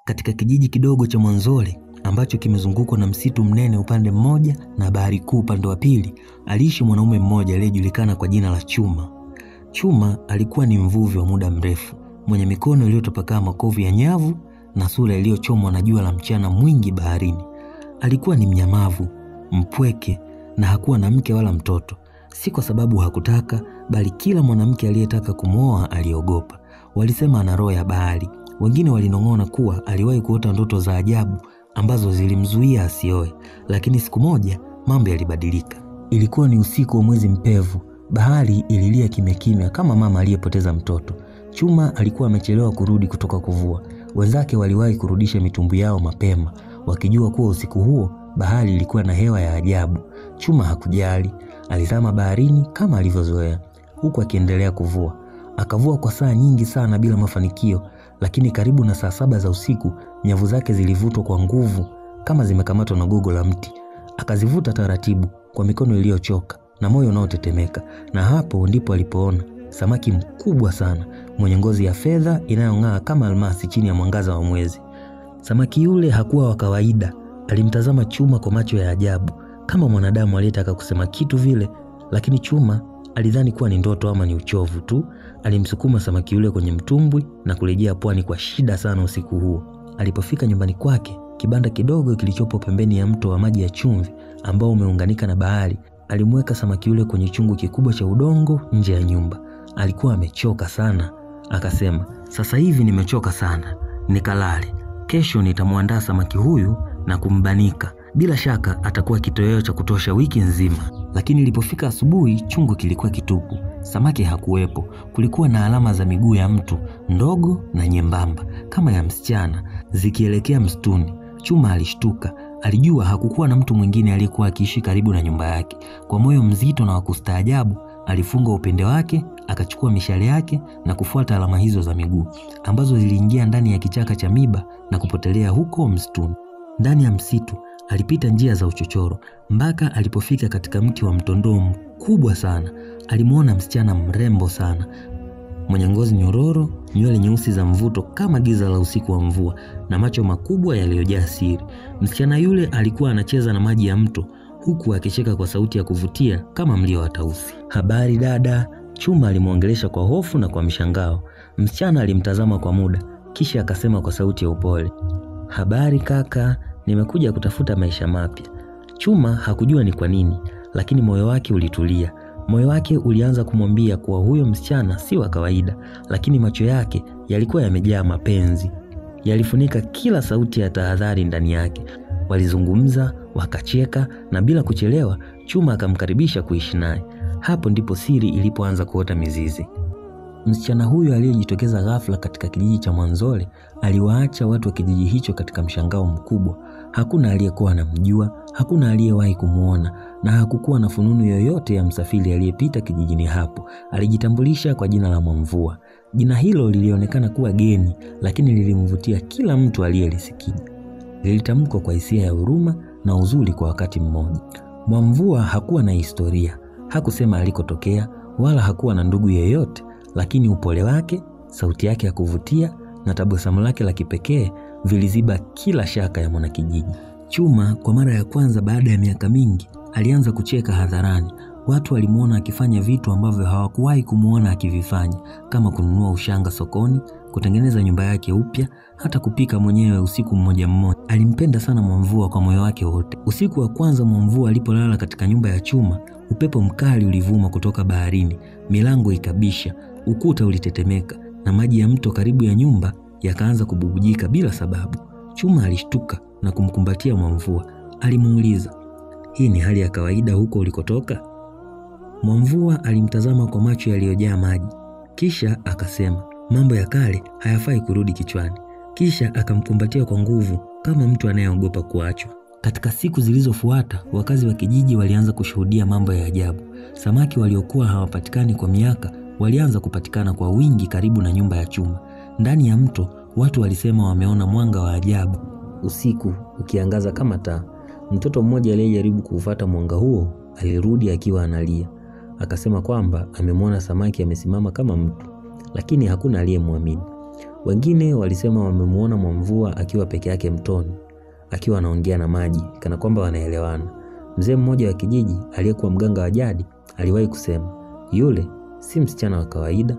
Katika kijiji kidogo cha Mwanzole ambacho kimezungukwa na msitu mnene upande mmoja na bahari kuu upande wa pili, aliishi mwanaume mmoja aliyejulikana kwa jina la Chuma. Chuma alikuwa ni mvuvi wa muda mrefu, mwenye mikono iliyotapakaa makovu ya nyavu na sura iliyochomwa na jua la mchana mwingi baharini. Alikuwa ni mnyamavu, mpweke na hakuwa na mke wala mtoto. Si kwa sababu hakutaka, bali kila mwanamke aliyetaka kumwoa aliogopa. Walisema ana roho ya bahari. Wengine walinong'ona kuwa aliwahi kuota ndoto za ajabu ambazo zilimzuia asioe. Lakini siku moja mambo yalibadilika. Ilikuwa ni usiku wa mwezi mpevu. Bahari ililia kimya kimya kama mama aliyepoteza mtoto. Chuma alikuwa amechelewa kurudi kutoka kuvua. Wenzake waliwahi kurudisha mitumbwi yao mapema, wakijua kuwa usiku huo bahari ilikuwa na hewa ya ajabu. Chuma hakujali, alizama baharini kama alivyozoea, huku akiendelea kuvua. Akavua kwa saa nyingi sana bila mafanikio, lakini karibu na saa 7 za usiku, nyavu zake zilivutwa kwa nguvu kama zimekamatwa na gogo la mti. Akazivuta taratibu kwa mikono iliyochoka na moyo unaotetemeka, na hapo ndipo alipoona samaki mkubwa sana mwenye ngozi ya fedha inayong'aa kama almasi chini ya mwangaza wa mwezi. Samaki yule hakuwa wa kawaida. Alimtazama Chuma kwa macho ya ajabu, kama mwanadamu aliyetaka kusema kitu vile, lakini Chuma alidhani kuwa ni ndoto ama ni uchovu tu. Alimsukuma samaki yule kwenye mtumbwi na kurejea pwani kwa shida sana usiku huo. Alipofika nyumbani kwake, kibanda kidogo kilichopo pembeni ya mto wa maji ya chumvi ambao umeunganika na bahari, alimweka samaki yule kwenye chungu kikubwa cha udongo nje ya nyumba. Alikuwa amechoka sana. Akasema, sasa hivi nimechoka sana, nikalale. Kesho nitamwandaa samaki huyu na kumbanika. Bila shaka atakuwa kitoweo cha kutosha wiki nzima. Lakini ilipofika asubuhi, chungu kilikuwa kitupu. Samaki hakuwepo. Kulikuwa na alama za miguu ya mtu, ndogo na nyembamba kama ya msichana, zikielekea msituni. Chuma alishtuka. Alijua hakukuwa na mtu mwingine aliyekuwa akiishi karibu na nyumba yake. Kwa moyo mzito na wa kustaajabu, alifunga upinde wake, akachukua mishale yake na kufuata alama hizo za miguu ambazo ziliingia ndani ya kichaka cha miba na kupotelea huko msituni. Ndani ya msitu alipita njia za uchochoro mpaka alipofika katika mti wa mtondoo mkubwa sana. Alimuona msichana mrembo sana, mwenye ngozi nyororo, nywele nyeusi za mvuto kama giza la usiku wa mvua na macho makubwa yaliyojaa siri. Msichana yule alikuwa anacheza na maji ya mto huku akicheka kwa sauti ya kuvutia kama mlio wa tausi. "Habari dada," Chuma alimwongelesha kwa hofu na kwa mshangao. Msichana alimtazama kwa muda, kisha akasema kwa sauti ya upole, "Habari kaka, nimekuja kutafuta maisha mapya." Chuma hakujua ni kwa nini, lakini moyo wake ulitulia. Moyo wake ulianza kumwambia kuwa huyo msichana si wa kawaida, lakini macho yake yalikuwa yamejaa mapenzi. Yalifunika kila sauti ya tahadhari ndani yake. Walizungumza, wakacheka, na bila kuchelewa Chuma akamkaribisha kuishi naye. Hapo ndipo siri ilipoanza kuota mizizi. Msichana huyo aliyejitokeza ghafla katika kijiji cha Mwanzole aliwaacha watu wa kijiji hicho katika mshangao mkubwa. Hakuna aliyekuwa anamjua, hakuna aliyewahi kumuona, na hakukuwa na fununu yoyote ya msafiri aliyepita kijijini hapo. Alijitambulisha kwa jina la Mwamvua. Jina hilo lilionekana kuwa geni, lakini lilimvutia kila mtu aliyelisikia. Lilitamkwa kwa hisia ya huruma na uzuri kwa wakati mmoja. Mwamvua hakuwa na historia, hakusema alikotokea, wala hakuwa na ndugu yeyote, lakini upole wake, sauti yake ya kuvutia na tabasamu lake la kipekee viliziba kila shaka ya mwanakijiji. Chuma kwa mara ya kwanza baada ya miaka mingi alianza kucheka hadharani. Watu walimuona akifanya vitu ambavyo hawakuwahi kumuona akivifanya, kama kununua ushanga sokoni, kutengeneza nyumba yake upya, hata kupika mwenyewe usiku mmoja mmoja. Alimpenda sana Mwamvua kwa moyo wake wote. Usiku wa kwanza Mwamvua alipolala katika nyumba ya Chuma, upepo mkali ulivuma kutoka baharini, milango ikabisha, ukuta ulitetemeka na maji ya mto karibu ya nyumba yakaanza kububujika bila sababu. Chuma alishtuka na kumkumbatia Mwamvua. Alimuuliza, "Hii ni hali ya kawaida huko ulikotoka?" Mwamvua alimtazama kwa macho yaliyojaa maji, kisha akasema, "Mambo ya kale hayafai kurudi kichwani." Kisha akamkumbatia kwa nguvu kama mtu anayeogopa kuachwa. Katika siku zilizofuata, wakazi wa kijiji walianza kushuhudia mambo ya ajabu. Samaki waliokuwa hawapatikani kwa miaka walianza kupatikana kwa wingi karibu na nyumba ya Chuma. Ndani ya mto, watu walisema wameona mwanga wa ajabu usiku ukiangaza kama taa. Mtoto mmoja aliyejaribu kuufuata mwanga huo alirudi akiwa analia. Akasema kwamba amemwona samaki amesimama kama mtu, lakini hakuna aliyemwamini. Wengine walisema wamemuona Mwamvua akiwa peke yake mtoni, akiwa anaongea na maji kana kwamba wanaelewana. Mzee mmoja wa kijiji aliyekuwa mganga wa jadi aliwahi kusema, yule si msichana wa kawaida,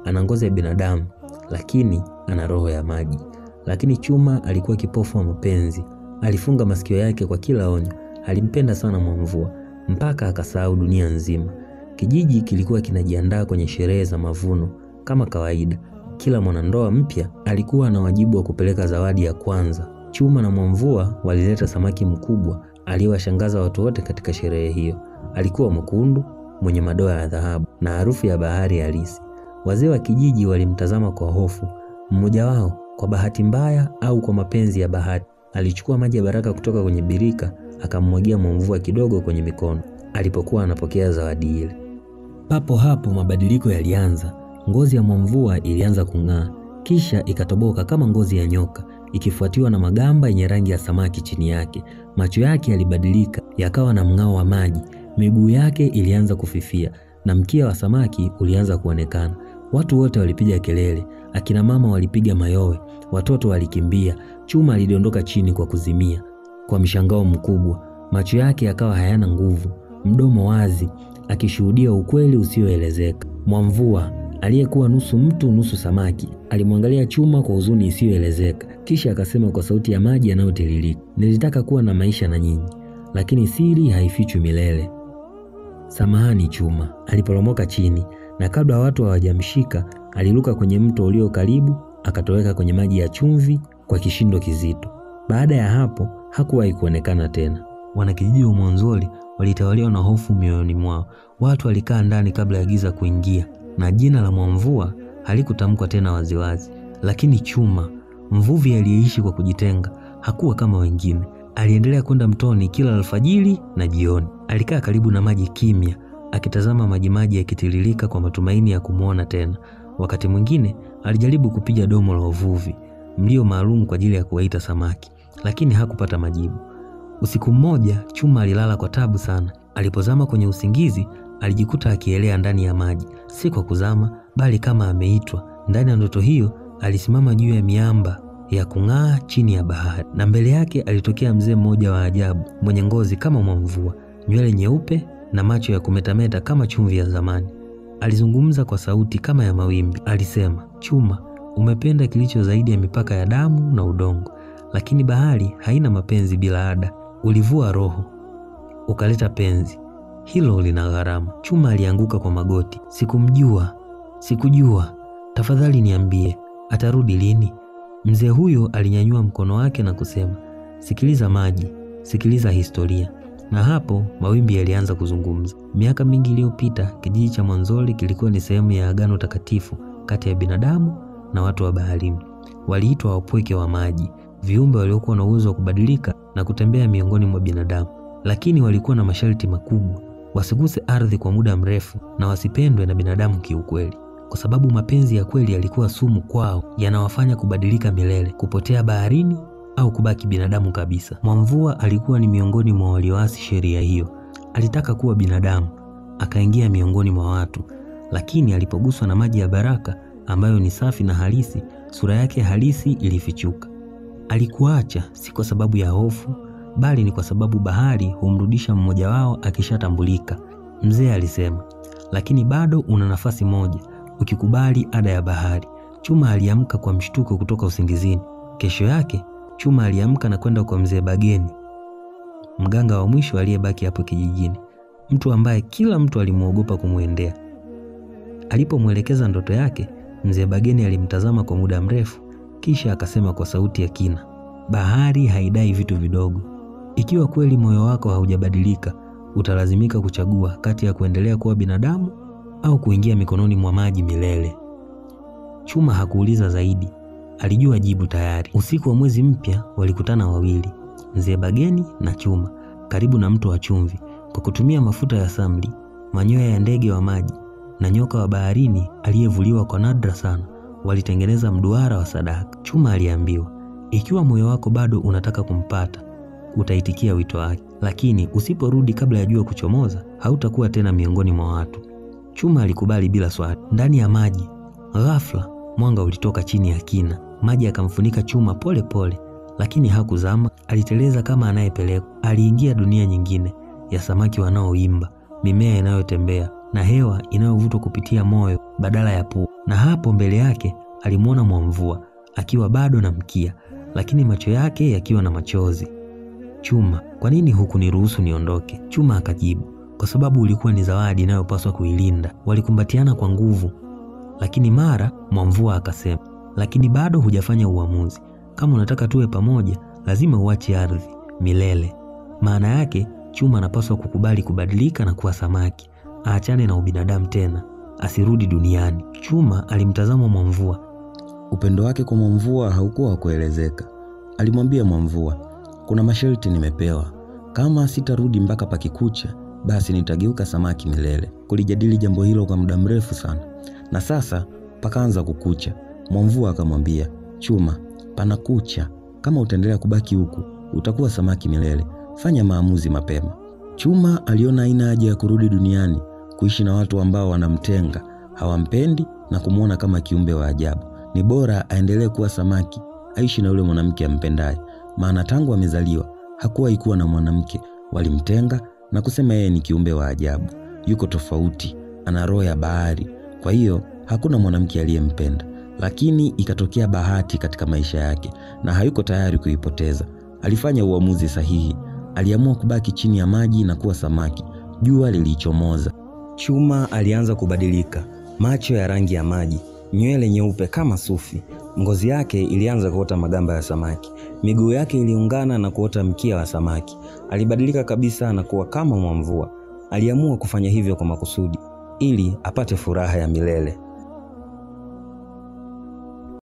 ana ngozi ya binadamu lakini ana roho ya maji. Lakini Chuma alikuwa kipofu wa mapenzi. Alifunga masikio yake kwa kila onyo. Alimpenda sana Mwamvua mpaka akasahau dunia nzima. Kijiji kilikuwa kinajiandaa kwenye sherehe za mavuno kama kawaida. Kila mwanandoa mpya alikuwa na wajibu wa kupeleka zawadi ya kwanza. Chuma na Mwamvua walileta samaki mkubwa aliyewashangaza watu wote katika sherehe hiyo. Alikuwa mwekundu, mwenye madoa ya dhahabu na harufu ya bahari halisi. Wazee wa kijiji walimtazama kwa hofu. Mmoja wao, kwa bahati mbaya au kwa mapenzi ya bahati, alichukua maji ya baraka kutoka kwenye birika akammwagia Mwamvua kidogo kwenye mikono alipokuwa anapokea zawadi ile. Papo hapo mabadiliko yalianza. Ngozi ya Mwamvua ilianza kung'aa, kisha ikatoboka kama ngozi ya nyoka, ikifuatiwa na magamba yenye rangi ya samaki chini yake. Macho yake yalibadilika yakawa na mng'ao wa maji. Miguu yake ilianza kufifia na mkia wa samaki ulianza kuonekana. Watu wote walipiga kelele, akina mama walipiga mayowe, watoto walikimbia. Chuma alidondoka chini kwa kuzimia. Kwa mshangao mkubwa, macho yake yakawa hayana nguvu, mdomo wazi, akishuhudia ukweli usioelezeka. Mwamvua, aliyekuwa nusu mtu nusu samaki, alimwangalia Chuma kwa huzuni isiyoelezeka, kisha akasema kwa sauti ya maji yanayotiririka, nilitaka kuwa na maisha na nyinyi, lakini siri haifichwi milele. Samahani Chuma. Aliporomoka chini na kabla watu hawajamshika aliruka kwenye mto ulio karibu, akatoweka kwenye maji ya chumvi kwa kishindo kizito. Baada ya hapo hakuwahi kuonekana tena. Wanakijiji wa Mwanzoli walitawaliwa na hofu mioyoni mwao. Watu walikaa ndani kabla ya giza kuingia na jina la Mwamvua halikutamkwa tena waziwazi. Lakini Chuma, mvuvi aliyeishi kwa kujitenga, hakuwa kama wengine. Aliendelea kwenda mtoni kila alfajiri na jioni. Alikaa karibu na maji kimya, akitazama maji yakitiririka kwa matumaini ya kumuona tena. Wakati mwingine alijaribu kupiga domo la uvuvi, mlio maalum kwa ajili ya kuwaita samaki, lakini hakupata majibu. Usiku mmoja Chuma alilala kwa tabu sana. Alipozama kwenye usingizi, alijikuta akielea ndani ya maji, si kwa kuzama bali kama ameitwa. Ndani ya ndoto hiyo alisimama juu ya miamba ya kung'aa chini ya bahari, na mbele yake alitokea mzee mmoja wa ajabu, mwenye ngozi kama Mwamvua, nywele nyeupe na macho ya kumetameta kama chumvi ya zamani. Alizungumza kwa sauti kama ya mawimbi. Alisema, Chuma, umependa kilicho zaidi ya mipaka ya damu na udongo, lakini bahari haina mapenzi bila ada. Ulivua roho, ukaleta penzi, hilo lina gharama. Chuma alianguka kwa magoti. Sikujua, tafadhali niambie, atarudi lini? Mzee huyo alinyanyua mkono wake na kusema, sikiliza maji, sikiliza historia. Na hapo mawimbi yalianza kuzungumza. Miaka mingi iliyopita, kijiji cha Mwanzoli kilikuwa ni sehemu ya agano takatifu kati ya binadamu na watu wa baharini. Waliitwa wapweke wa maji, viumbe waliokuwa na uwezo wa kubadilika na kutembea miongoni mwa binadamu. Lakini walikuwa na masharti makubwa: wasiguse ardhi kwa muda mrefu na wasipendwe na binadamu kiukweli, kwa sababu mapenzi ya kweli yalikuwa sumu kwao, yanawafanya kubadilika milele, kupotea baharini au kubaki binadamu kabisa. Mwamvua alikuwa ni miongoni mwa walioasi sheria hiyo. Alitaka kuwa binadamu, akaingia miongoni mwa watu, lakini alipoguswa na maji ya baraka ambayo ni safi na halisi, sura yake halisi ilifichuka. Alikuacha si kwa sababu ya hofu, bali ni kwa sababu bahari humrudisha mmoja wao akishatambulika. Mzee alisema, lakini bado una nafasi moja, ukikubali ada ya bahari. Chuma aliamka kwa mshtuko kutoka usingizini. Kesho yake Chuma aliamka na kwenda kwa Mzee Bageni, mganga wa mwisho aliyebaki hapo kijijini, mtu ambaye kila mtu alimuogopa kumwendea. Alipomwelekeza ndoto yake, Mzee Bageni alimtazama kwa muda mrefu, kisha akasema kwa sauti ya kina, bahari haidai vitu vidogo. Ikiwa kweli moyo wako haujabadilika, utalazimika kuchagua kati ya kuendelea kuwa binadamu au kuingia mikononi mwa maji milele. Chuma hakuuliza zaidi, alijua jibu tayari. Usiku wa mwezi mpya walikutana wawili, Mzee Bageni na Chuma, karibu na mto wa chumvi. Kwa kutumia mafuta ya samli, manyoya ya ndege wa maji na nyoka wa baharini aliyevuliwa kwa nadra sana, walitengeneza mduara wa sadaka. Chuma aliambiwa, ikiwa moyo wako bado unataka kumpata, utaitikia wito wake, lakini usiporudi kabla ya jua kuchomoza, hautakuwa tena miongoni mwa watu. Chuma alikubali bila swali. Ndani ya maji, ghafla mwanga ulitoka chini ya kina. Maji yakamfunika Chuma pole pole, lakini hakuzama. Aliteleza kama anayepelekwa. Aliingia dunia nyingine ya samaki wanaoimba, mimea inayotembea na hewa inayovutwa kupitia moyo badala ya pua. Na hapo mbele yake alimuona Mwamvua akiwa bado na mkia, lakini macho yake yakiwa na machozi. Chuma, kwa nini hukuniruhusu niondoke? Chuma akajibu, kwa sababu ulikuwa ni zawadi inayopaswa kuilinda. Walikumbatiana kwa nguvu, lakini mara Mwamvua akasema, lakini bado hujafanya uamuzi. Kama unataka tuwe pamoja, lazima uache ardhi milele. Maana yake Chuma anapaswa kukubali kubadilika na kuwa samaki, aachane na ubinadamu tena, asirudi duniani. Chuma alimtazama Mwamvua. Upendo wake kwa Mwamvua haukuwa wa kuelezeka. Alimwambia Mwamvua, kuna masharti nimepewa. Kama sitarudi mpaka pakikucha, basi nitageuka samaki milele. Kulijadili jambo hilo kwa muda mrefu sana. Na sasa pakaanza kukucha. Mwamvua akamwambia, Chuma, panakucha. Kama utaendelea kubaki huku, utakuwa samaki milele. Fanya maamuzi mapema. Chuma aliona haina haja ya kurudi duniani, kuishi na watu ambao wanamtenga, hawampendi na kumuona kama kiumbe wa ajabu. Ni bora aendelee kuwa samaki, aishi na yule mwanamke ampendaye. Maana tangu amezaliwa hakuwahi kuwa na mwanamke. Walimtenga na kusema yeye ni kiumbe wa ajabu, yuko tofauti, ana roho ya bahari. Kwa hiyo hakuna mwanamke aliyempenda. Lakini ikatokea bahati katika maisha yake na hayuko tayari kuipoteza. Alifanya uamuzi sahihi. Aliamua kubaki chini ya maji na kuwa samaki. Jua lilichomoza. Chuma alianza kubadilika. Macho ya rangi ya maji, nywele nyeupe kama sufi. Ngozi yake ilianza kuota magamba ya samaki. Miguu yake iliungana na kuota mkia wa samaki. Alibadilika kabisa na kuwa kama Mwamvua. Aliamua kufanya hivyo kwa makusudi ili apate furaha ya milele.